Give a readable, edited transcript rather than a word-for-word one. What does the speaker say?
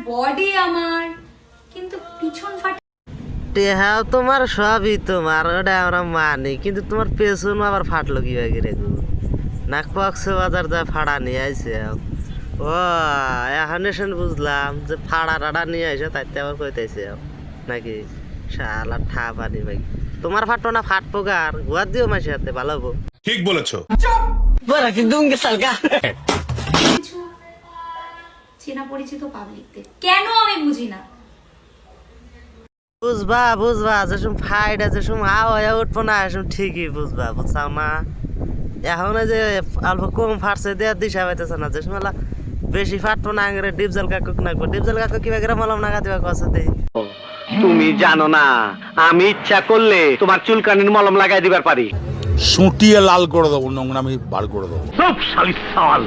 Body আমার, কিন্তু পিছন ফাটা। টেহাও তোমার সবই তোমার, ওটা আমরা মানি, কিন্তু তোমার পেছন আবার ফাটলো কিভাবে রে গো? নাক কক্সবাজার যা ফাড়া নিয়ে আইছে। ও এখন এসে বুঝলাম যে ফাড়া টাড়া নিয়ে আইসে তাইতে আবার কইতেছে নাকি শালা ঠা পানি ভাই। তোমার ফাটবো না ফাটবো গার গুয়ার দিও মাসে হাতে ভালো হবো। ঠিক বলেছো। কিছু চেনা পরিচিত পাবলিকদের কেন আমি বুঝি না। বুঝবা বুঝবা যেসম ফাইডা যেসম আওয়া উঠবো না এসম ঠিকই বুঝবা, বুঝছাও না? এখন যে অল্প কম ফাটছে দেওয়ার দিশা পাইতেছে না, যে সময় বেশি ফাটবো না আগে ডিপজল কাকু নাকবো। ডিপজল কাকু কিবা করে মলম নাগা দিবা কছে দেই। তুমি জানো না আমি ইচ্ছা করলে তোমার চুলকানির মলম লাগাই দিবার পারি। সুটিয়ে লাল করে দেবো, নোংরামি বার করে দেবো। সব শালি সাল।